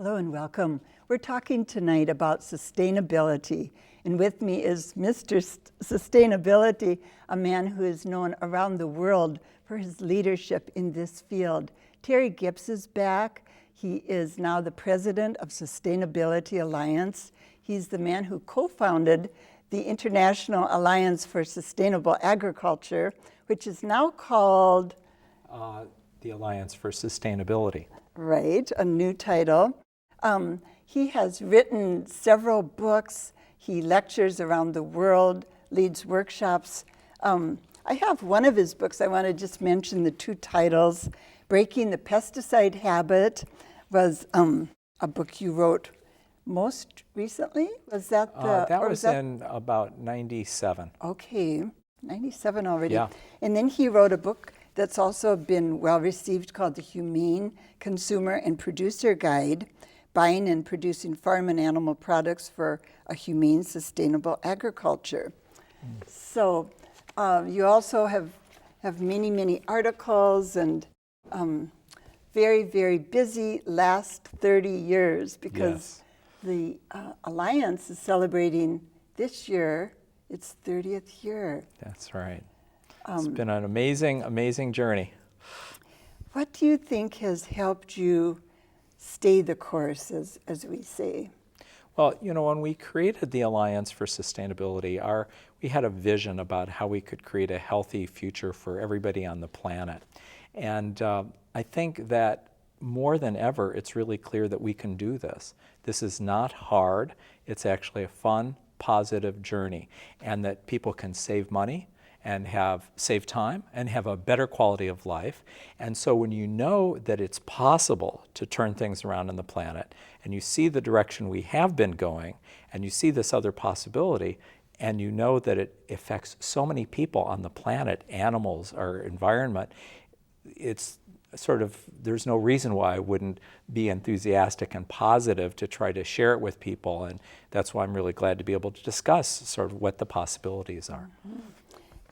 Hello and welcome. We're talking tonight about sustainability. And with me is Mr. Sustainability, a man who is known around the world for his leadership in this field. Terry Gips is back. He is now the president of Sustainability Alliance. He's the man who co-founded the International Alliance for Sustainable Agriculture, which is now called the Alliance for Sustainability. Right, a new title. He has written several books. He lectures around the world, leads workshops. I have one of his books. I want to just mention the two titles. Breaking the Pesticide Habit was a book you wrote most recently. Was that the? That was in about 97. Okay, 97 already. Yeah. And then he wrote a book that's also been well received called The Humane Consumer and Producer Guide, Buying and Producing Farm and Animal Products for a Humane, Sustainable Agriculture. So you also have many, many articles and very, very busy last 30 years because the Alliance is celebrating this year its 30th year. That's right. It's been an amazing, amazing journey. What do you think has helped you stay the course, as we say? Well, you know, when we created the Alliance for Sustainability, we had a vision about how we could create a healthy future for everybody on the planet. And I think that more than ever, it's really clear that we can do this. This is not hard. It's actually a fun, positive journey, and that people can save money and save time and have a better quality of life. And so when you know that it's possible to turn things around on the planet, and you see the direction we have been going, and you see this other possibility, and you know that it affects so many people on the planet, animals, our environment, it's sort of, there's no reason why I wouldn't be enthusiastic and positive to try to share it with people. And that's why I'm really glad to be able to discuss sort of what the possibilities are. Mm-hmm.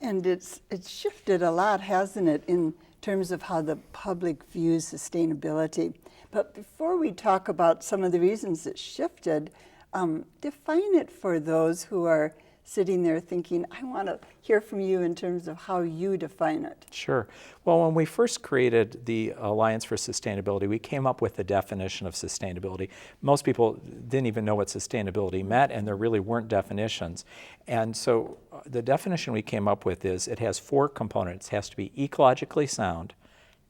And it's shifted a lot, hasn't it, in terms of how the public views sustainability. But before we talk about some of the reasons it shifted, define it for those who are sitting there thinking, I want to hear from you in terms of how you define it. Sure. Well, when we first created the Alliance for Sustainability, we came up with the definition of sustainability. Most people didn't even know what sustainability meant, and there really weren't definitions. And so the definition we came up with is it has four components. It has to be ecologically sound,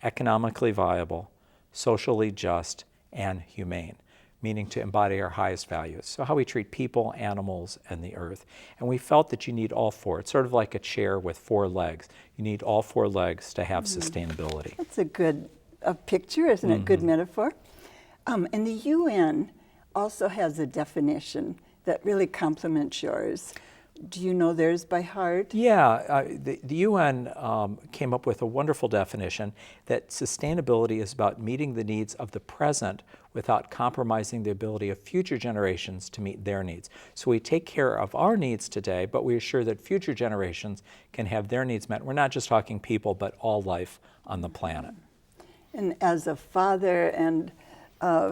economically viable, socially just, and humane, meaning to embody our highest values. So how we treat people, animals, and the earth. And we felt that you need all four. It's sort of like a chair with four legs. You need all four legs to have sustainability. That's a good picture, isn't it? Good metaphor. And the UN also has a definition that really complements yours. Do you know theirs by heart? Yeah, the UN came up with a wonderful definition that sustainability is about meeting the needs of the present without compromising the ability of future generations to meet their needs. So we take care of our needs today, but we assure that future generations can have their needs met. We're not just talking people, but all life on the planet. And as a father and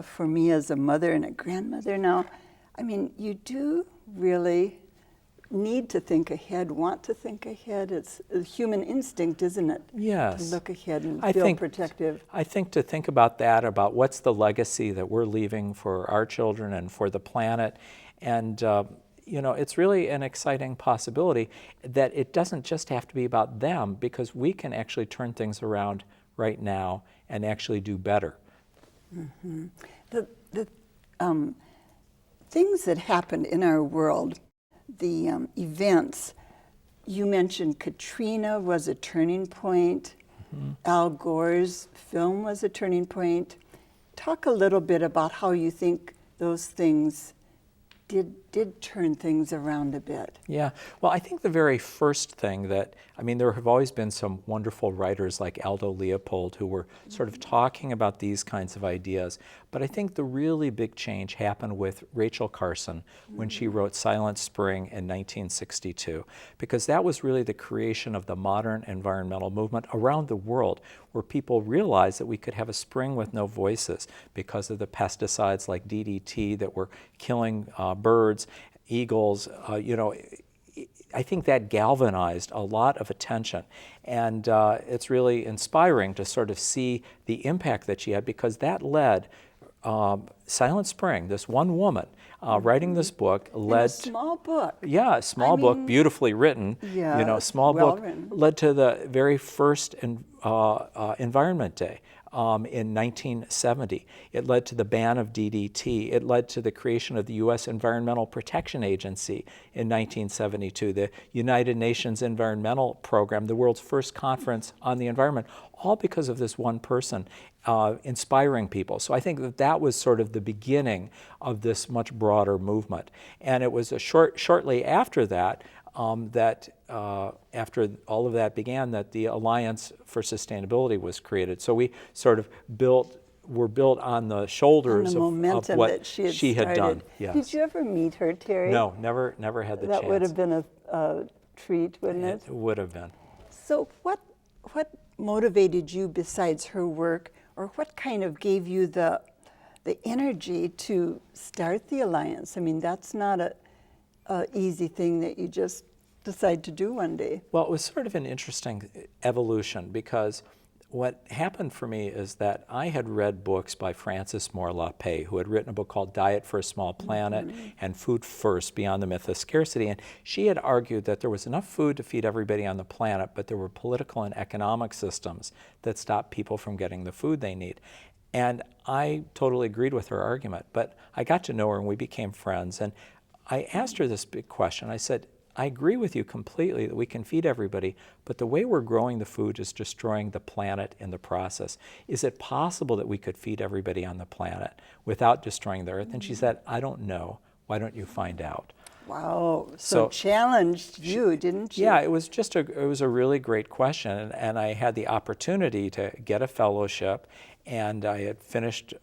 for me as a mother and a grandmother now, I mean, you do really need to think ahead, want to think ahead. It's a human instinct, isn't it? Yes. To look ahead and feel protective. I think to think about that, about what's the legacy that we're leaving for our children and for the planet. And, you know, it's really an exciting possibility that it doesn't just have to be about them, because we can actually turn things around right now and actually do better. Mm-hmm. The things that happened in our world, the events, you mentioned Katrina was a turning point. Al Gore's film was a turning point. Talk a little bit about how you think those things did turn things around a bit. Yeah, well, I think the very first thing that, I mean, there have always been some wonderful writers like Aldo Leopold who were sort of talking about these kinds of ideas, but I think the really big change happened with Rachel Carson when she wrote Silent Spring in 1962, because that was really the creation of the modern environmental movement around the world, where people realized that we could have a spring with no voices because of the pesticides like DDT that were killing birds, eagles. I think that galvanized a lot of attention, and it's really inspiring to sort of see the impact that she had, because that led Silent Spring, this one woman writing this book, led a small book. Yeah, a small book, beautifully written. Yes, Small well book written. led to the very first Environment Day in 1970. It led to the ban of DDT. It led to the creation of the U.S. Environmental Protection Agency in 1972, the United Nations Environmental Program, the world's first conference on the environment, all because of this one person inspiring people. So I think that that was sort of the beginning of this much broader movement. And it was shortly after that, after all of that began, that the Alliance for Sustainability was created. So we sort of were built on the shoulders of what that she had done. Yes. Did you ever meet her, Terry? No, never had the chance. That would have been a treat, wouldn't it? It would have been. So what motivated you besides her work, or what kind of gave you the energy to start the Alliance? I mean, that's not a easy thing that you just decide to do one day. Well, it was sort of an interesting evolution, because what happened for me is that I had read books by Frances Moore Lappé, who had written a book called Diet for a Small Planet and Food First, Beyond the Myth of Scarcity. And she had argued that there was enough food to feed everybody on the planet, but there were political and economic systems that stopped people from getting the food they need. And I totally agreed with her argument, but I got to know her and we became friends. And I asked her this big question. I said, I agree with you completely that we can feed everybody, but the way we're growing the food is destroying the planet in the process. Is it possible that we could feed everybody on the planet without destroying the earth? And she said, I don't know. Why don't you find out? Wow, so challenged you, didn't you? Yeah, it was a really great question, and I had the opportunity to get a fellowship, and I had finished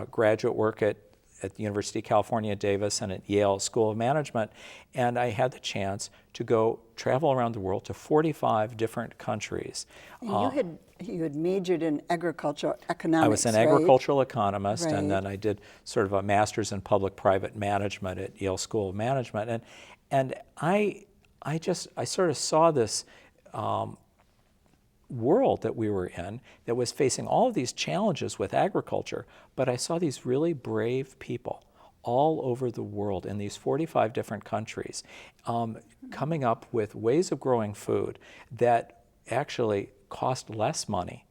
graduate work at the University of California, Davis, and at Yale School of Management, and I had the chance to go travel around the world to 45 different countries. And you had majored in agricultural economics, I was an right? agricultural economist, Right. and then I did sort of a master's in public-private management at Yale School of Management, and I sort of saw this world that we were in that was facing all of these challenges with agriculture, but I saw these really brave people all over the world in these 45 different countries coming up with ways of growing food that actually cost less money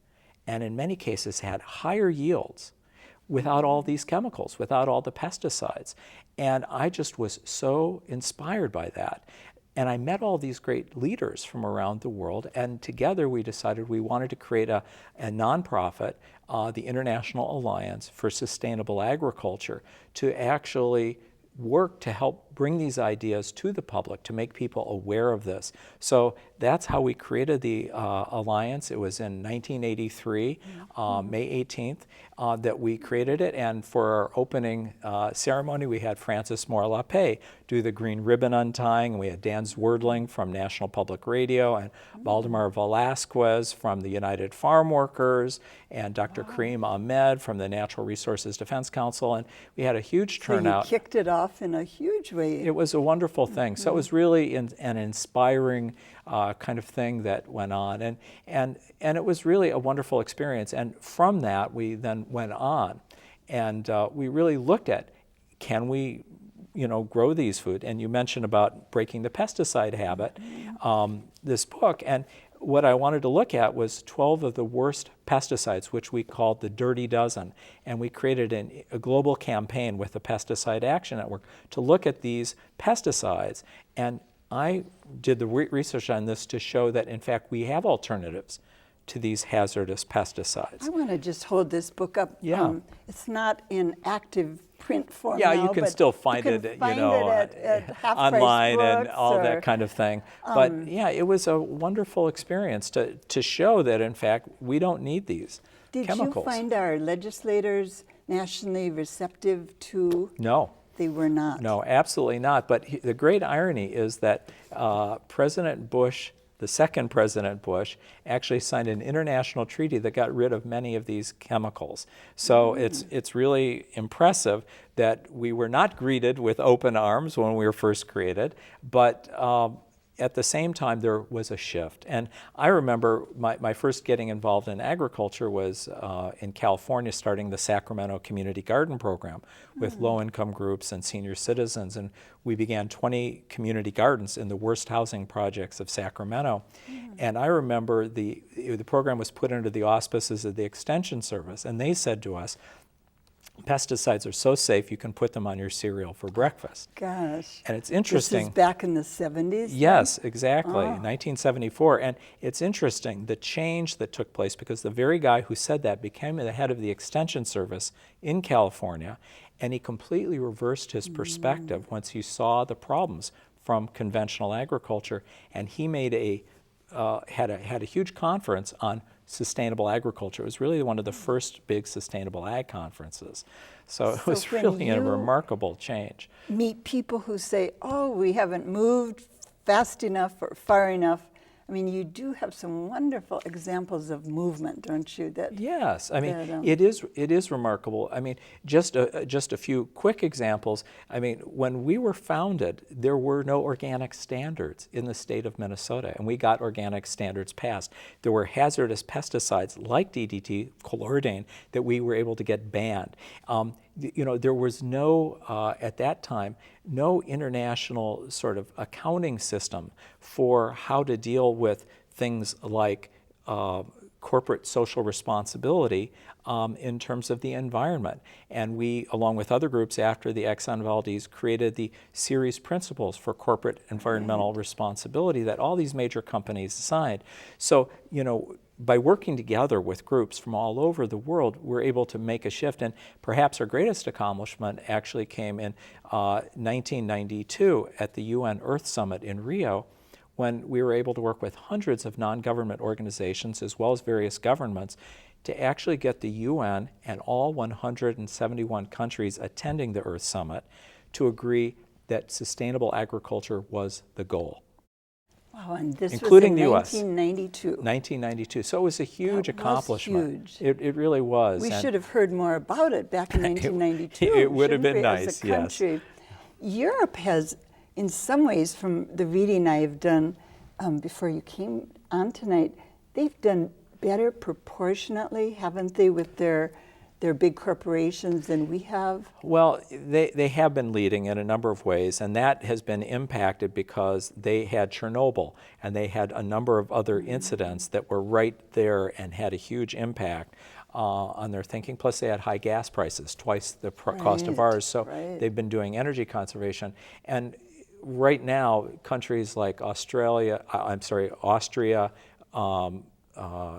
and in many cases had higher yields without all these chemicals, without all the pesticides. And I just was so inspired by that. And I met all these great leaders from around the world, and together we decided we wanted to create a nonprofit, the International Alliance for Sustainable Agriculture, to actually work to help bring these ideas to the public, to make people aware of this. So that's how we created the Alliance. It was in 1983, May 18th, that we created it. And for our opening ceremony, we had Frances Moore Lappé do the green ribbon untying. And we had Dan Zwerdling from National Public Radio, and Valdemar Velasquez from the United Farm Workers, and Dr. Kareem Ahmed from the Natural Resources Defense Council. And we had a huge turnout. So you kicked it off in a huge way. It was a wonderful thing. So it was really an inspiring kind of thing that went on. And it was really a wonderful experience. And from that, we then went on. And we really looked at, can we grow these food? And you mentioned about breaking the pesticide habit, this book. And what I wanted to look at was 12 of the worst pesticides, which we called the Dirty Dozen. And we created a global campaign with the Pesticide Action Network to look at these pesticides. And I did the research on this to show that, in fact, we have alternatives to these hazardous pesticides. I want to just hold this book up. Yeah. It's not in active print form Yeah, now, you can but still find you it, can you find know, it at half-price online and books all or, that kind of thing. But yeah, it was a wonderful experience to show that, in fact, we don't need these chemicals. Did you find our legislators nationally receptive to? No. They were not. No, absolutely not. But the great irony is that President Bush, the second President Bush, actually signed an international treaty that got rid of many of these chemicals. So it's really impressive that we were not greeted with open arms when we were first created, but at the same time, there was a shift. And I remember my first getting involved in agriculture was in California, starting the Sacramento Community Garden Program with low-income groups and senior citizens. And we began 20 community gardens in the worst housing projects of Sacramento. And I remember the program was put under the auspices of the Extension Service, and they said to us, pesticides are so safe you can put them on your cereal for breakfast. Gosh. And it's interesting. This is back in the 70s? Yes, exactly, 1974. And it's interesting, the change that took place, because the very guy who said that became the head of the Extension Service in California, and he completely reversed his perspective once he saw the problems from conventional agriculture, and he made had a huge conference on sustainable agriculture. It was really one of the first big sustainable ag conferences. So it was really a remarkable change. Meet people who say, oh, we haven't moved fast enough or far enough. I mean, you do have some wonderful examples of movement, don't you? Yes, I mean, it is remarkable. I mean, just a few quick examples. I mean, when we were founded, there were no organic standards in the state of Minnesota, and we got organic standards passed. There were hazardous pesticides like DDT, chlordane, that we were able to get banned. You know, there was no, at that time, no international sort of accounting system for how to deal with things like corporate social responsibility in terms of the environment. And we, along with other groups after the Exxon Valdez, created the series principles for corporate environmental responsibility that all these major companies signed. So, you know, by working together with groups from all over the world, we're able to make a shift. And perhaps our greatest accomplishment actually came in 1992 at the UN Earth Summit in Rio, when we were able to work with hundreds of non-government organizations as well as various governments to actually get the UN and all 171 countries attending the Earth Summit to agree that sustainable agriculture was the goal. Wow, and this including was in the US. 1992. 1992. So it was a huge accomplishment. Huge. It really was. We should have heard more about it back in 1992. It would have been we, nice, as a country? Yes. Europe has, in some ways, from the reading I've done before you came on tonight, they've done better proportionately, haven't they, with their big corporations than we have? Well, they have been leading in a number of ways, and that has been impacted because they had Chernobyl, and they had a number of other incidents that were right there and had a huge impact on their thinking. Plus, they had high gas prices, twice the cost of ours, so they've been doing energy conservation. And right now, countries like Austria,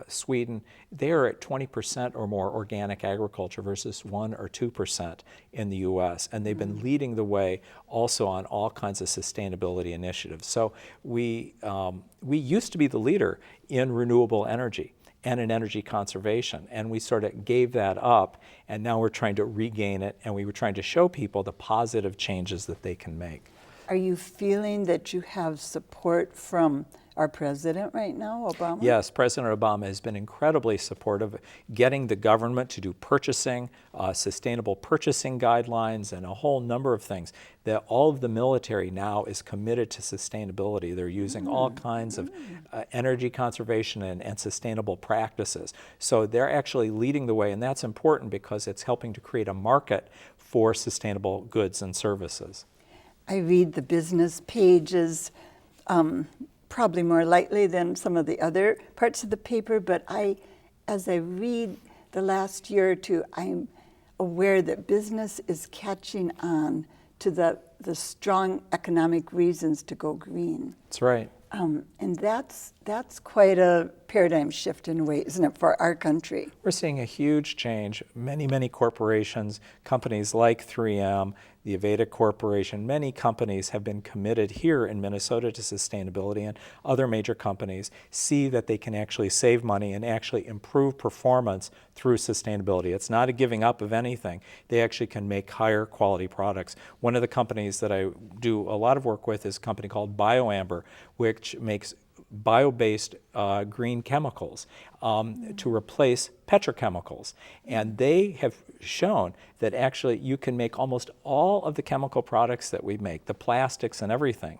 Sweden, they are at 20% or more organic agriculture versus 1 or 2% in the U.S. And they've been leading the way also on all kinds of sustainability initiatives. So we used to be the leader in renewable energy and in energy conservation, and we sort of gave that up, and now we're trying to regain it, and we were trying to show people the positive changes that they can make. Are you feeling that you have support from our president right now, Obama? Yes, President Obama has been incredibly supportive, getting the government to do purchasing, sustainable purchasing guidelines, and a whole number of things. That all of the military now is committed to sustainability. They're using all kinds of energy conservation and sustainable practices. So they're actually leading the way, and that's important because it's helping to create a market for sustainable goods and services. I read the business pages probably more lightly than some of the other parts of the paper, but as I read the last year or two, I'm aware that business is catching on to the strong economic reasons to go green. That's right. And that's quite a paradigm shift in a way, isn't it, for our country? We're seeing a huge change. Many corporations, companies like 3M, the Aveda Corporation, many companies have been committed here in Minnesota to sustainability, and other major companies see that they can actually save money and actually improve performance through sustainability. It's not a giving up of anything. They actually can make higher quality products. One of the companies that I do a lot of work with is a company called BioAmber, which makes bio-based green chemicals to replace petrochemicals. And they have shown that actually you can make almost all of the chemical products that we make, the plastics and everything,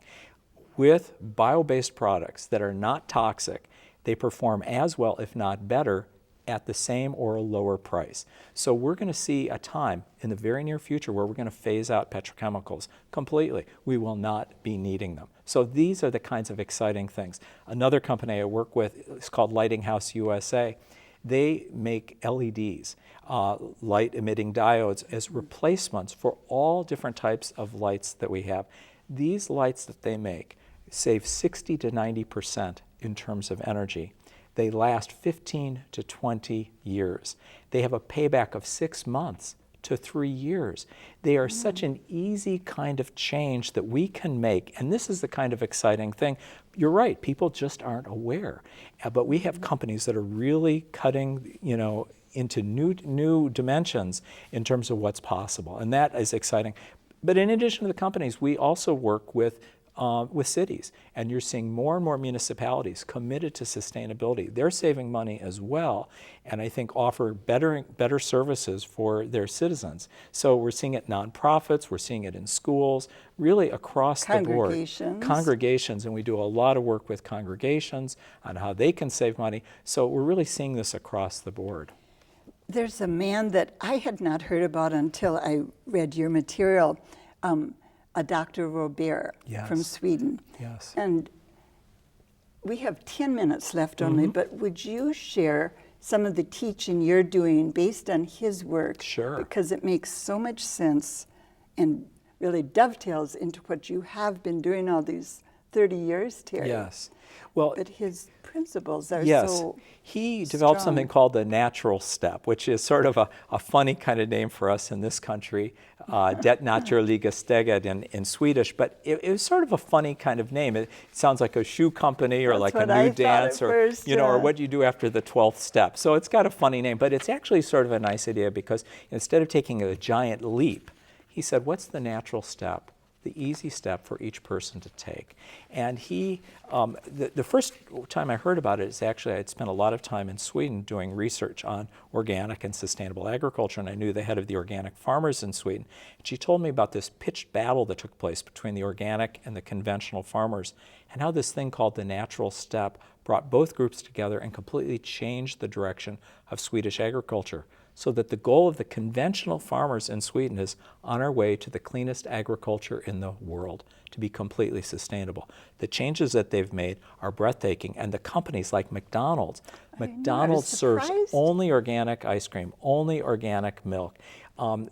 with bio-based products that are not toxic. They perform as well, if not better, at the same or a lower price. So we're going to see a time in the very near future where we're going to phase out petrochemicals completely. We will not be needing them. So these are the kinds of exciting things. Another company I work with is called Lighting House USA. They make LEDs, light emitting diodes, as replacements for all different types of lights that we have. These lights that they make save 60 to 90% in terms of energy. They last 15 to 20 years. They have a payback of 6 months to 3 years. They are such an easy kind of change that we can make, and this is the kind of exciting thing. You're right, people just aren't aware. But we have companies that are really cutting, into new dimensions in terms of what's possible, and that is exciting. But in addition to the companies, we also work with cities, and you're seeing more and more municipalities committed to sustainability. They're saving money as well, and I think offer better services for their citizens. So we're seeing it in nonprofits, we're seeing it in schools, really across the board. Congregations, and we do a lot of work with congregations on how they can save money. So we're really seeing this across the board. There's a man that I had not heard about until I read your material, a Dr. Robert from Sweden. Yes. And we have 10 minutes left only, but would you share some of the teaching you're doing based on his work? Sure. Because it makes so much sense and really dovetails into what you have been doing all these 30 years, Terry. Yes. Well, but his principles are so he developed strong. something called the natural step, which is sort of a funny kind of name for us in this country, Det naturliga steget in Swedish, but it was sort of a funny kind of name. It sounds like a shoe company or like a new dance or, or what you do after the 12th step. So it's got a funny name, but it's actually sort of a nice idea because instead of taking a giant leap, he said, what's the natural step? The easy step for each person to take. And he, the first time I heard about it is actually I'd spent a lot of time in Sweden doing research on organic and sustainable agriculture, and I knew the head of the organic farmers in Sweden. And she told me about this pitched battle that took place between the organic and the conventional farmers, and how this thing called the natural step brought both groups together and completely changed the direction of Swedish agriculture. So that the goal of the conventional farmers in Sweden is on our way to the cleanest agriculture in the world, to be completely sustainable. The changes that they've made are breathtaking, and the companies like McDonald's serves only organic ice cream, only organic milk.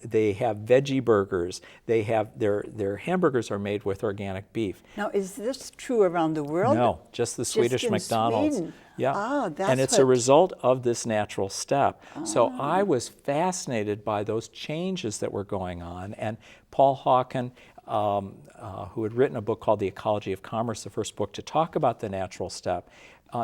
They have veggie burgers. They have their hamburgers are made with organic beef. Now, is this true around the world? No, just the Swedish McDonald's. Sweden. Yeah, that's it's a result of this natural step. So I was fascinated by those changes that were going on. And Paul Hawken, who had written a book called The Ecology of Commerce, the first book to talk about the natural step,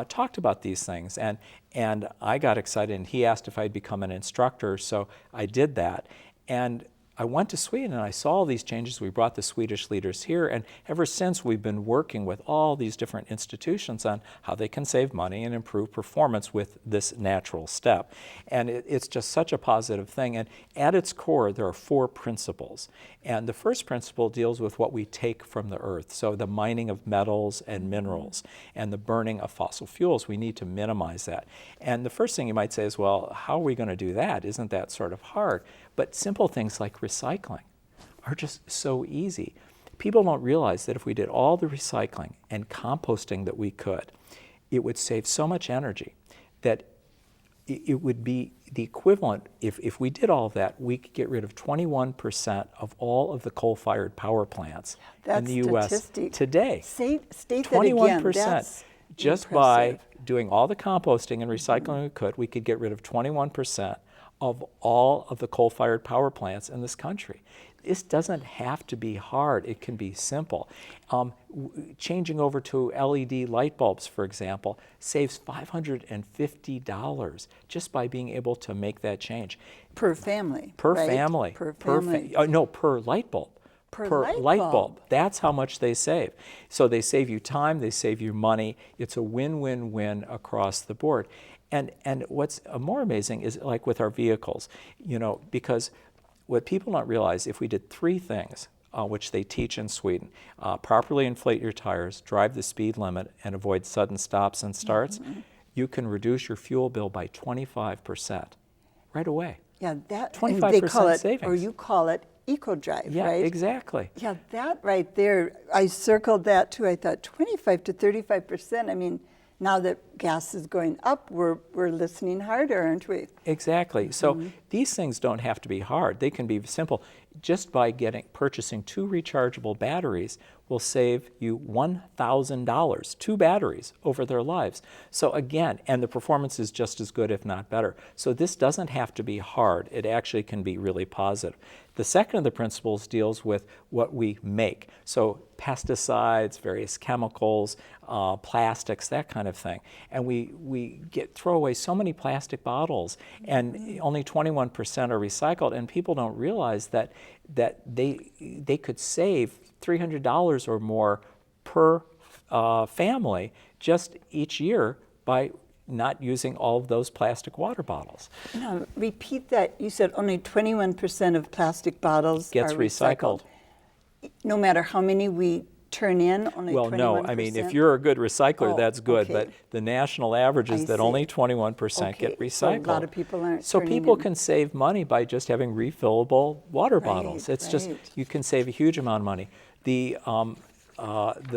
talked about these things. And I got excited, and he asked if I'd become an instructor, so I did that. And I went to Sweden and I saw all these changes. We brought the Swedish leaders here, and ever since we've been working with all these different institutions on how they can save money and improve performance with this natural step. And it's just such a positive thing. And at its core, there are 4 principles. And the first principle deals with what we take from the earth. So the mining of metals and minerals and the burning of fossil fuels, we need to minimize that. And the first thing you might say is, well, how are we going to do that? Isn't that sort of hard? But simple things like recycling are just so easy. People don't realize that if we did all the recycling and composting that we could, it would save so much energy that it would be the equivalent, if we did all of that, we could get rid of 21% of all of the coal-fired power plants in the U.S. statistic. today. State that 21%. again. Just by Impressive. doing all the composting and recycling we could get rid of 21% of all of the coal-fired power plants in this country. This doesn't have to be hard. It can be simple. Changing over to LED light bulbs, for example, saves $550 just by being able to make that change. Per family, Per right? family. Per family. No, per light bulb. Per light bulb. That's how much they save. So they save you time, they save you money. It's a win-win-win across the board. And what's more amazing is like with our vehicles, because what people don't realize, if we did three things, which they teach in Sweden, properly inflate your tires, drive the speed limit, and avoid sudden stops and starts, you can reduce your fuel bill by 25% right away. Yeah, that 25% they call it, savings. or you call it eco-drive, Yeah, right? exactly. Yeah, that right there, I circled that too. I thought 25 to 35%. I mean, now that gas is going up, we're listening harder, aren't we? Exactly. So these things don't have to be hard. They can be simple. Just by purchasing 2 rechargeable batteries will save you $1,000, 2 batteries over their lives. So again, and the performance is just as good, if not better. So this doesn't have to be hard. It actually can be really positive. The second of the principles deals with what we make. So pesticides, various chemicals, plastics, that kind of thing. And we throw away so many plastic bottles, and only 21% are recycled. And people don't realize that they could save $300 or more per family just each year by not using all of those plastic water bottles. Now, repeat that. You said only 21% of plastic bottles Gets are recycled. No matter how many we turn in, only 21%? Well, no, I mean, if you're a good recycler, Oh, that's good, okay. but the national average is I that see. only 21% get Okay, recycled. so a lot of people aren't So turning people in. can save money by just having refillable water bottles. It's just, right. you can save a huge amount of money. The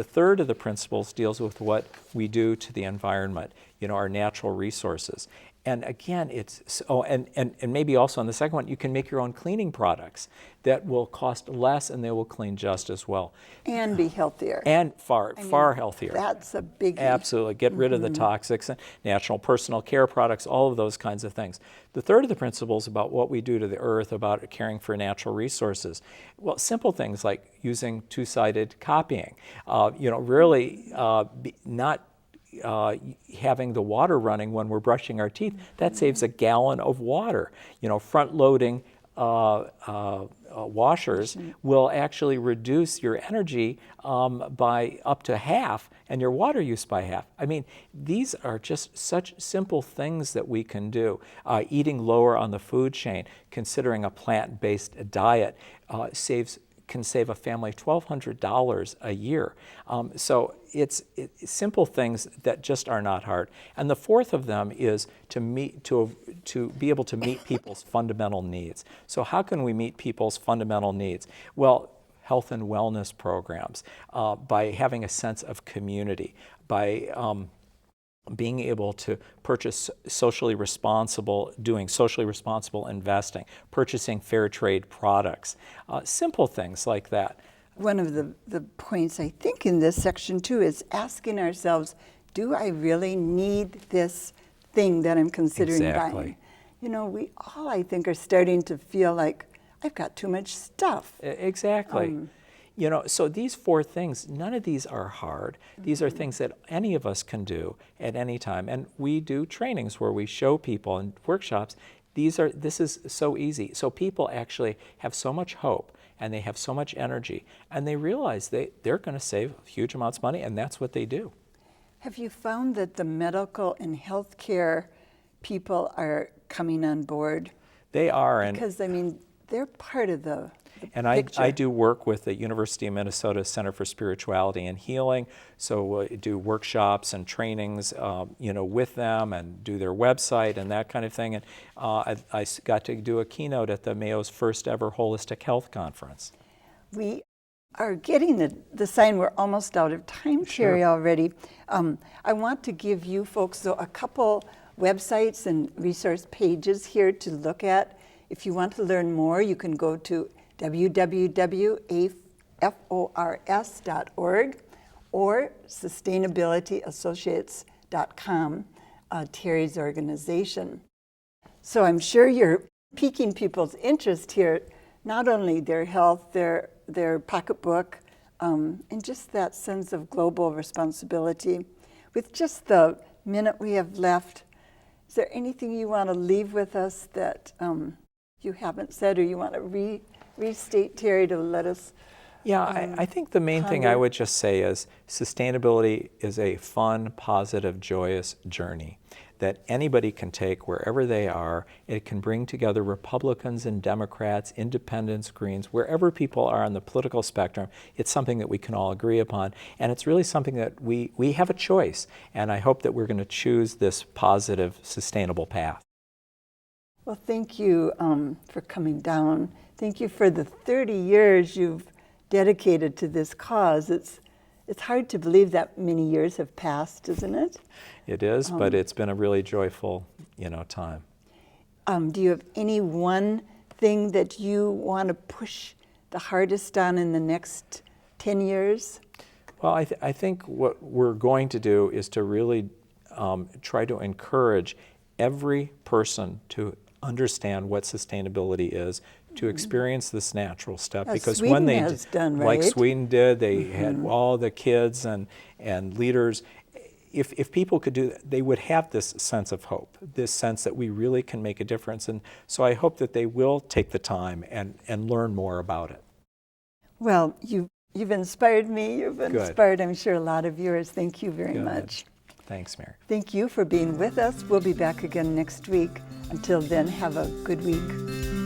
third of the principles deals with what we do to the environment, our natural resources. And again, and maybe also on the second one, you can make your own cleaning products that will cost less and they will clean just as well. And be healthier. And far healthier. That's a biggie. Absolutely. Get rid of the toxics, and natural personal care products, all of those kinds of things. The third of the principles about what we do to the earth, about caring for natural resources. Well, simple things like using two-sided copying. Really not having the water running when we're brushing our teeth. That saves a gallon of water. Front-loading washers will actually reduce your energy by up to half and your water use by half. I mean, these are just such simple things that we can do. Eating lower on the food chain, considering a plant-based diet, can save a family $1,200 a year. So it's simple things that just are not hard. And the fourth of them is to be able to meet people's fundamental needs. So how can we meet people's fundamental needs? Well, health and wellness programs, by having a sense of community, by being able to purchase doing socially responsible investing, purchasing fair trade products, simple things like that. One of the points I think in this section too is asking ourselves, do I really need this thing that I'm considering Exactly. buying? We all, I think, are starting to feel like I've got too much stuff. Exactly. So these 4 things, none of these are hard. These are things that any of us can do at any time. And we do trainings where we show people in workshops, this is so easy. So people actually have so much hope and they have so much energy and they realize they're going to save huge amounts of money, and that's what they do. Have you found that the medical and healthcare people are coming on board? They are. Because, they're part of the And picture. I do work with the University of Minnesota Center for Spirituality and Healing, so I do workshops and trainings, with them, and do their website and that kind of thing. And I got to do a keynote at the Mayo's first ever Holistic Health Conference. We are getting the sign we're almost out of time, Terry, already. I want to give you folks, though, a couple websites and resource pages here to look at. If you want to learn more, you can go to www.afors.org, or sustainabilityassociates.com, Terry's organization. So I'm sure you're piquing people's interest here, not only their health, their pocketbook, and just that sense of global responsibility. With just the minute we have left, is there anything you want to leave with us that you haven't said, or you want to restate, Terry, to let us? Yeah, I think the main thing I would just say is sustainability is a fun, positive, joyous journey that anybody can take wherever they are. It can bring together Republicans and Democrats, independents, Greens, wherever people are on the political spectrum. It's something that we can all agree upon, and it's really something that we have a choice, and I hope that we're going to choose this positive, sustainable path. Well, thank you for coming down. Thank you for the 30 years you've dedicated to this cause. It's hard to believe that many years have passed, isn't it? It is, but it's been a really joyful, time. Do you have any one thing that you want to push the hardest on in the next 10 years? Well, I think what we're going to do is to really try to encourage every person to understand what sustainability is, to experience this natural step. Because Sweden when they has done, like right? Sweden did, they had all the kids and leaders. If people could do that, they would have this sense of hope, this sense that we really can make a difference. And so I hope that they will take the time and learn more about it. Well, you've inspired me. You've inspired, I'm sure, a lot of viewers. Thank you very much. Thanks, Mary. Thank you for being with us. We'll be back again next week. Until then, have a good week.